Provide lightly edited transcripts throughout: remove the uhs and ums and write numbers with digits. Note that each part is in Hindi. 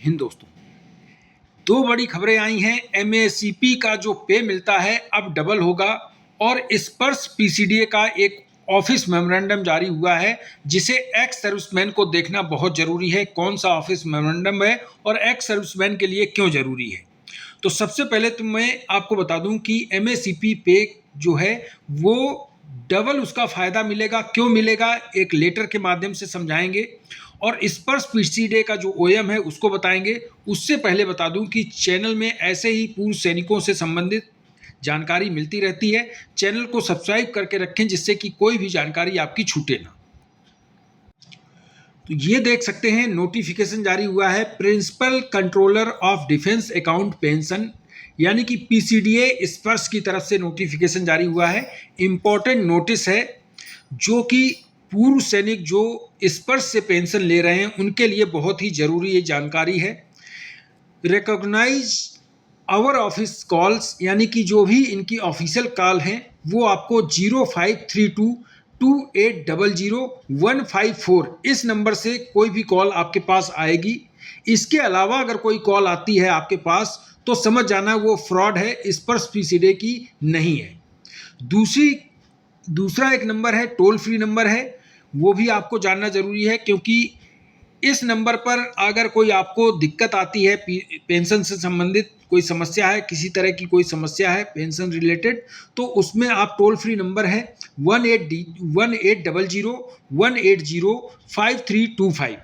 हिंद दोस्तों, दो बड़ी खबरें आई हैं। एमएससीपी का जो पे मिलता है अब डबल होगा और स्पर्श पीसीडीए का एक ऑफिस मेमोरेंडम जारी हुआ है जिसे एक्स सर्विसमैन को देखना बहुत जरूरी है। कौन सा ऑफिस मेमोरेंडम है और एक्स सर्विसमैन के लिए क्यों जरूरी है। तो सबसे पहले तो मैं आपको बता दूं कि एमएससीपी पे जो है वो डबल उसका फायदा मिलेगा। क्यों मिलेगा, एक लेटर के माध्यम से समझाएंगे और स्पर्श पीसीडीए का जो ओएम है उसको बताएंगे। उससे पहले बता दूं कि चैनल में ऐसे ही पूर्व सैनिकों से संबंधित जानकारी मिलती रहती है। चैनल को सब्सक्राइब करके रखें जिससे कि कोई भी जानकारी आपकी छूटे ना। तो ये देख सकते हैं नोटिफिकेशन जारी हुआ है principal controller of defence account pension यानी कि पीसीडीए स्पर्श की तरफ से नोटिफिकेशन जारी हुआ है। इंपॉर्टेंट नोटिस है जो कि पूर्व सैनिक जो स्पर्श से पेंशन ले रहे हैं उनके लिए बहुत ही जरूरी ये जानकारी है। रिकॉग्नाइज आवर ऑफिस कॉल्स यानी कि जो भी इनकी ऑफिशियल कॉल हैं वो आपको 053228000154 इस नंबर से कोई भी कॉल आपके पास आएगी। इसके अलावा अगर कोई कॉल आती है आपके पास तो समझ जाना वो फ्रॉड है, स्पर्श पीसीडीए की नहीं है। दूसरा एक नंबर है, टोल फ्री नंबर है, वो भी आपको जानना जरूरी है क्योंकि इस नंबर पर अगर कोई आपको दिक्कत आती है, पेंशन से संबंधित कोई समस्या है, किसी तरह की कोई समस्या है पेंशन रिलेटेड, तो उसमें आप टोल फ्री नंबर है 1800-180-5325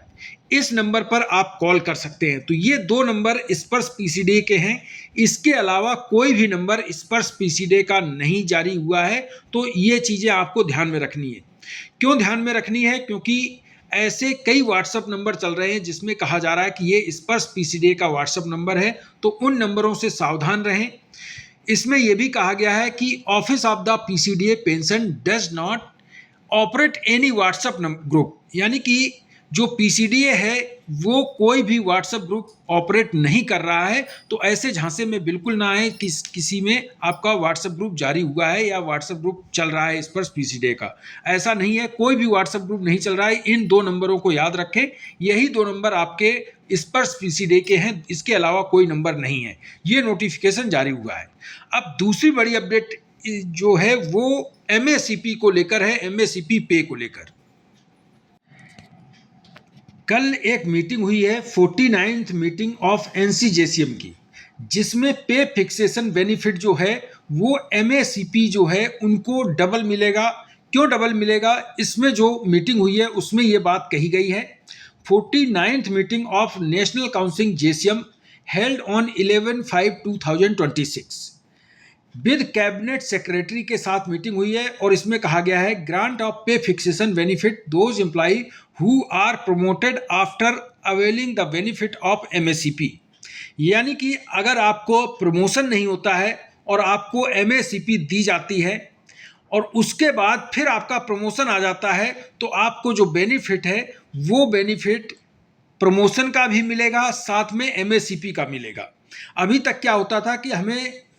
इस नंबर पर आप कॉल कर सकते हैं। तो ये दो नंबर स्पर्श पीसीडीए के हैं। इसके अलावा कोई भी नंबर स्पर्श पीसीडीए का नहीं जारी हुआ है। तो ये चीज़ें आपको ध्यान में रखनी है। क्यों ध्यान में रखनी है, क्योंकि ऐसे कई व्हाट्सएप नंबर चल रहे हैं जिसमें कहा जा रहा है कि ये स्पर्श पीसीडीए का व्हाट्सएप नंबर है, तो उन नंबरों से सावधान रहें। इसमें यह भी कहा गया है कि office of the PCDA pension does not operate any WhatsApp group यानी कि जो पीसीडीए है वो कोई भी व्हाट्सएप ग्रुप ऑपरेट नहीं कर रहा है। तो ऐसे झांसे में बिल्कुल ना आए किसी में आपका व्हाट्सएप ग्रुप जारी हुआ है या व्हाट्सएप ग्रुप चल रहा है स्पर्श पीसीडीए का, ऐसा नहीं है। कोई भी व्हाट्सएप ग्रुप नहीं चल रहा है। इन दो नंबरों को याद रखें, यही दो नंबर आपके स्पर्श पीसीडीए के हैं, इसके अलावा कोई नंबर नहीं है। ये नोटिफिकेशन जारी हुआ है। अब दूसरी बड़ी अपडेट जो है वो एमएससीपी को लेकर है, एमएससीपी पे को लेकर। कल एक मीटिंग हुई है 49th मीटिंग ऑफ एनसीजेसीएम की, जिसमें पे फिक्सेशन बेनिफिट जो है वो एमएससीपी जो है उनको डबल मिलेगा। क्यों डबल मिलेगा, इसमें जो मीटिंग हुई है उसमें ये बात कही गई है। 49th meeting of national council JCM held on 11/5/2026 with cabinet secretary के साथ मीटिंग हुई है और इसमें कहा गया है grant of pay fixation benefit those employee who are promoted after availing the benefit of MSCP. यानी कि अगर आपको प्रमोशन नहीं होता है और आपको एमएससीपी दी जाती है और उसके बाद फिर आपका प्रमोशन आ जाता है तो आपको जो बेनिफिट है वो बेनिफिट प्रमोशन का भी मिलेगा, साथ में एमएससीपी का मिलेगा। अभी तक क्या होता था कि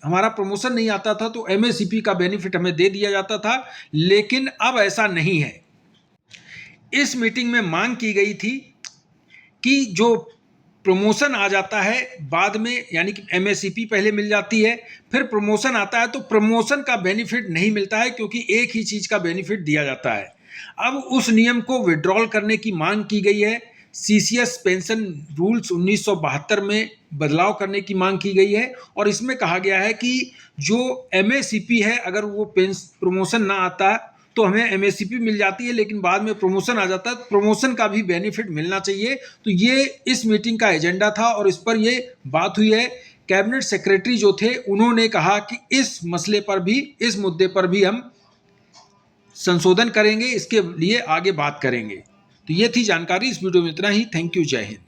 हमारा प्रमोशन नहीं आता था तो एमएससीपी का बेनिफिट हमें दे दिया जाता था, लेकिन अब ऐसा नहीं है। इस मीटिंग में मांग की गई थी कि जो प्रमोशन आ जाता है बाद में, यानी कि एमएससीपी पहले मिल जाती है फिर प्रमोशन आता है, तो प्रमोशन का बेनिफिट नहीं मिलता है क्योंकि एक ही चीज़ का बेनिफिट दिया जाता है। अब उस नियम को विड्रॉल करने की मांग की गई है। सीसीएस पेंशन रूल्स 1972 में बदलाव करने की मांग की गई है और इसमें कहा गया है कि जो एमएससीपी है अगर वो प्रमोशन ना आता तो हमें एमएससीपी मिल जाती है, लेकिन बाद में प्रमोशन आ जाता है तो प्रमोशन का भी बेनिफिट मिलना चाहिए। तो ये इस मीटिंग का एजेंडा था और इस पर ये बात हुई है। कैबिनेट सेक्रेटरी जो थे उन्होंने कहा कि इस मसले पर भी, इस मुद्दे पर भी हम संशोधन करेंगे, इसके लिए आगे बात करेंगे। तो ये थी जानकारी। इस वीडियो में इतना ही। थैंक यू, जय हिंद।